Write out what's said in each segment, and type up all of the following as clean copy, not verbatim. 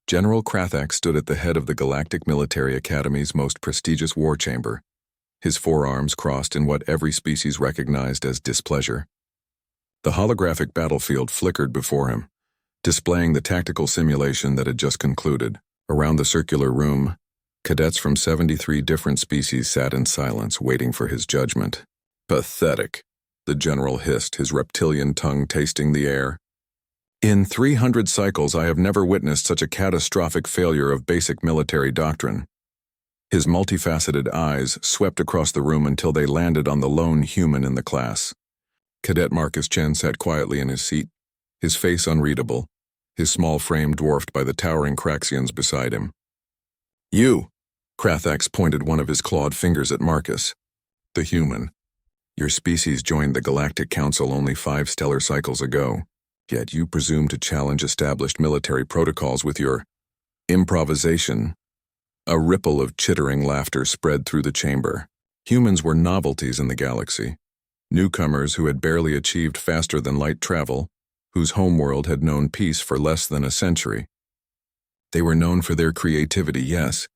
General Krathax stood at the head of the Galactic Military Academy's most prestigious war chamber, his forearms crossed in what every species recognized as displeasure. The holographic battlefield flickered before him, displaying the tactical simulation that had just concluded. Around the circular room, cadets from 73 different species sat in silence, waiting for his judgment. "Pathetic," the general hissed, his reptilian tongue tasting the air. "In 300 cycles, I have never witnessed such a catastrophic failure of basic military doctrine." His multifaceted eyes swept across the room until they landed on the lone human in the class. Cadet Marcus Chen sat quietly in his seat, his face unreadable, his small frame dwarfed by the towering Craxians beside him. "You," Krathax pointed one of his clawed fingers at Marcus. "The human. Your species joined the Galactic Council only 5 stellar cycles ago, yet you presume to challenge established military protocols with your improvisation." A ripple of chittering laughter spread through the chamber. Humans were novelties in the galaxy, newcomers who had barely achieved faster-than-light travel, whose homeworld had known peace for less than a century. They were known for their creativity, yes,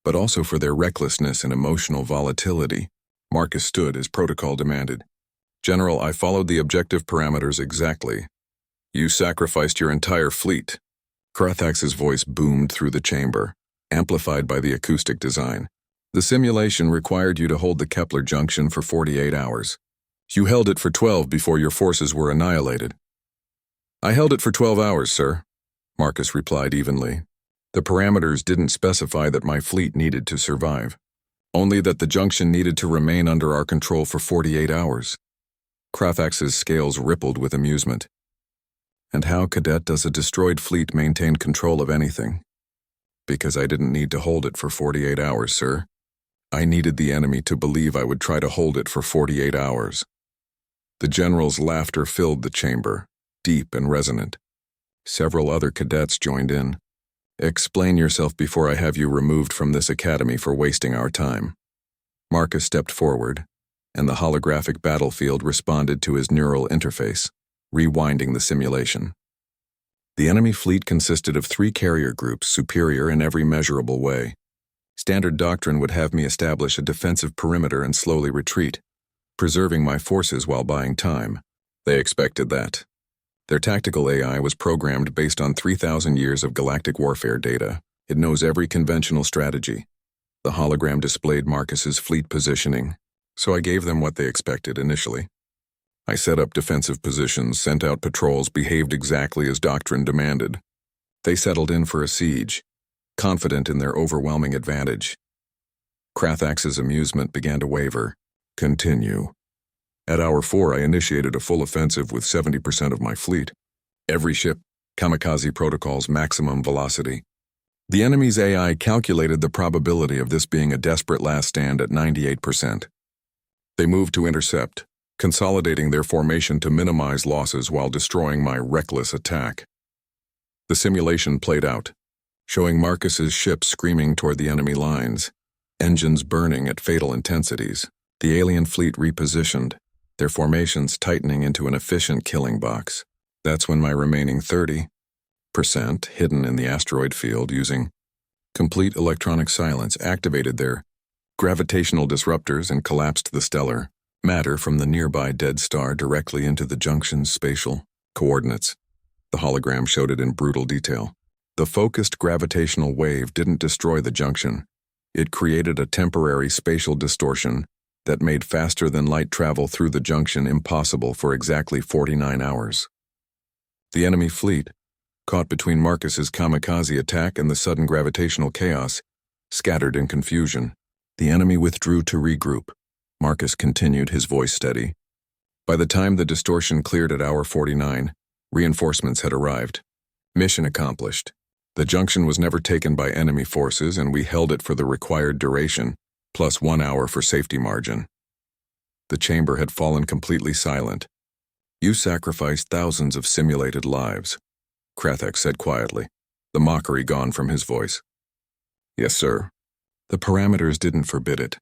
but also for their recklessness and emotional volatility. Marcus stood as protocol demanded. "General, I followed the objective parameters exactly. You sacrificed your entire fleet." Krathax's voice boomed through the chamber, amplified by the acoustic design. "The simulation required you to hold the Kepler junction for 48 hours. You held it for 12 before your forces were annihilated." "I held it for 12 hours, sir," Marcus replied evenly. "The parameters didn't specify that my fleet needed to survive, only that the junction needed to remain under our control for 48 hours. Krathax's scales rippled with amusement. "And how, Cadet, does a destroyed fleet maintain control of anything?" "Because I didn't need to hold it for 48 hours, sir. I needed the enemy to believe I would try to hold it for 48 hours. The general's laughter filled the chamber, deep and resonant. Several other cadets joined in. "Explain yourself before I have you removed from this academy for wasting our time." Marcus stepped forward, and the holographic battlefield responded to his neural interface, rewinding the simulation. The enemy fleet consisted of 3 carrier groups, superior in every measurable way. Standard doctrine would have me establish a defensive perimeter and slowly retreat, preserving my forces while buying time. They expected that. Their tactical AI was programmed based on 3,000 years of galactic warfare data. It knows every conventional strategy. The hologram displayed Marcus's fleet positioning, so I gave them what they expected initially. I set up defensive positions, sent out patrols, behaved exactly as doctrine demanded. They settled in for a siege, confident in their overwhelming advantage. Krathax's amusement began to waver. "Continue." "At hour 4, I initiated a full offensive with 70% of my fleet. Every ship, kamikaze protocols, maximum velocity. The enemy's AI calculated the probability of this being a desperate last stand at 98%. They moved to intercept, consolidating their formation to minimize losses while destroying my reckless attack. The simulation played out, showing Marcus's ship screaming toward the enemy lines, engines burning at fatal intensities, the alien fleet repositioned, their formations tightening into an efficient killing box. That's when my remaining 30%, hidden in the asteroid field using complete electronic silence, activated their gravitational disruptors and collapsed the stellar matter from the nearby dead star directly into the junction's spatial coordinates. The hologram showed it in brutal detail. The focused gravitational wave didn't destroy the junction. It created a temporary spatial distortion that made faster-than-light travel through the junction impossible for exactly 49 hours. The enemy fleet, caught between Marcus's kamikaze attack and the sudden gravitational chaos, scattered in confusion. The enemy withdrew to regroup. Marcus continued, his voice steady. By the time the distortion cleared at hour 49, reinforcements had arrived. Mission accomplished. The junction was never taken by enemy forces, and we held it for the required duration, plus 1 hour for safety margin. The chamber had fallen completely silent. "You sacrificed thousands of simulated lives," Krathax said quietly, the mockery gone from his voice. "Yes, sir. The parameters didn't forbid it.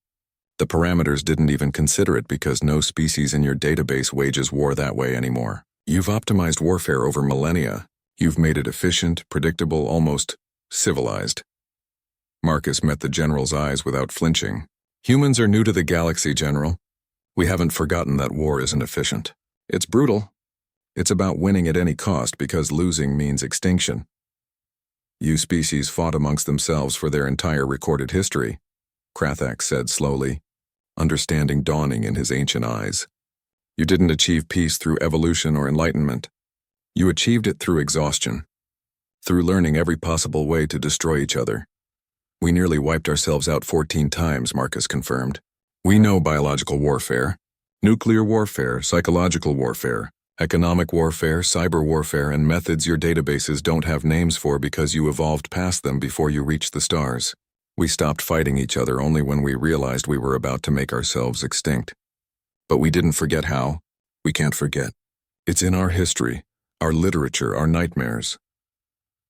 The parameters didn't even consider it because no species in your database wages war that way anymore. You've optimized warfare over millennia. You've made it efficient, predictable, almost civilized. Marcus met the general's eyes without flinching. Humans are new to the galaxy, General. We haven't forgotten that war isn't efficient. It's brutal. It's about winning at any cost because losing means extinction. You species fought amongst themselves for their entire recorded history, Krathax said slowly, understanding dawning in his ancient eyes. You didn't achieve peace through evolution or enlightenment. You achieved it through exhaustion, through learning every possible way to destroy each other. We nearly wiped ourselves out 14 times, Marcus confirmed. We know biological warfare, nuclear warfare, psychological warfare, economic warfare, cyber warfare, and methods your databases don't have names for because you evolved past them before you reached the stars. We stopped fighting each other only when we realized we were about to make ourselves extinct. But we didn't forget how. We can't forget. It's in our history, our literature, our nightmares.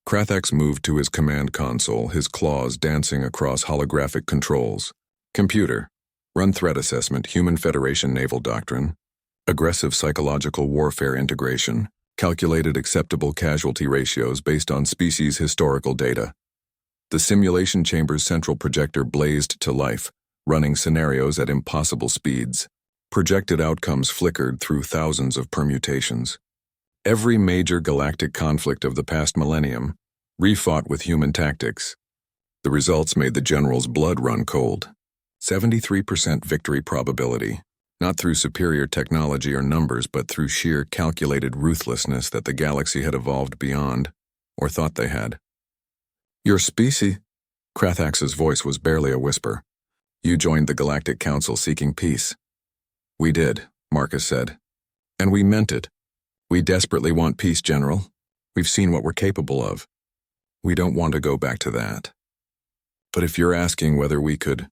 Krathax moved to his command console, his claws dancing across holographic controls. Computer. Run threat assessment, Human Federation naval doctrine. Aggressive psychological warfare integration. Calculated acceptable casualty ratios based on species historical data. The simulation chamber's central projector blazed to life, running scenarios at impossible speeds. Projected outcomes flickered through thousands of permutations. Every major galactic conflict of the past millennium, refought with human tactics. The results made the general's blood run cold. 73% victory probability, not through superior technology or numbers, but through sheer calculated ruthlessness that the galaxy had evolved beyond, or thought they had. Your species? Krathax's voice was barely a whisper. You joined the Galactic Council seeking peace. We did, Marcus said. And we meant it. We desperately want peace, General. We've seen what we're capable of. We don't want to go back to that. But if you're asking whether we could...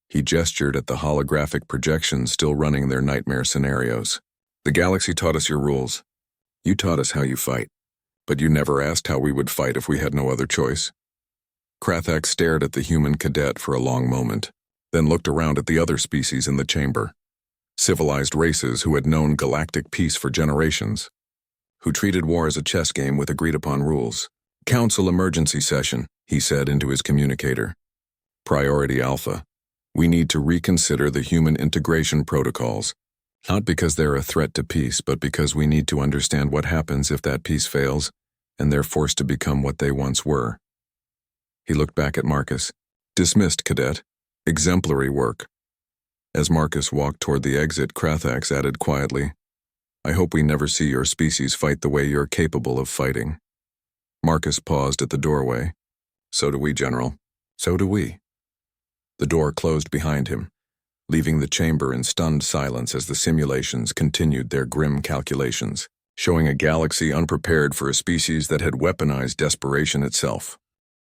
He gestured at the holographic projections still running their nightmare scenarios. The galaxy taught us your rules. You taught us how you fight. But you never asked how we would fight if we had no other choice. Krathax stared at the human cadet for a long moment, then looked around at the other species in the chamber. Civilized races who had known galactic peace for generations, who treated war as a chess game with agreed-upon rules. Council emergency session, he said into his communicator. Priority Alpha. We need to reconsider the human integration protocols, not because they're a threat to peace, but because we need to understand what happens if that peace fails, and they're forced to become what they once were. He looked back at Marcus. Dismissed, Cadet. Exemplary work. As Marcus walked toward the exit, Krathax added quietly, I hope we never see your species fight the way you're capable of fighting. Marcus paused at the doorway. So do we, General. So do we. The door closed behind him, leaving the chamber in stunned silence as the simulations continued their grim calculations, showing a galaxy unprepared for a species that had weaponized desperation itself.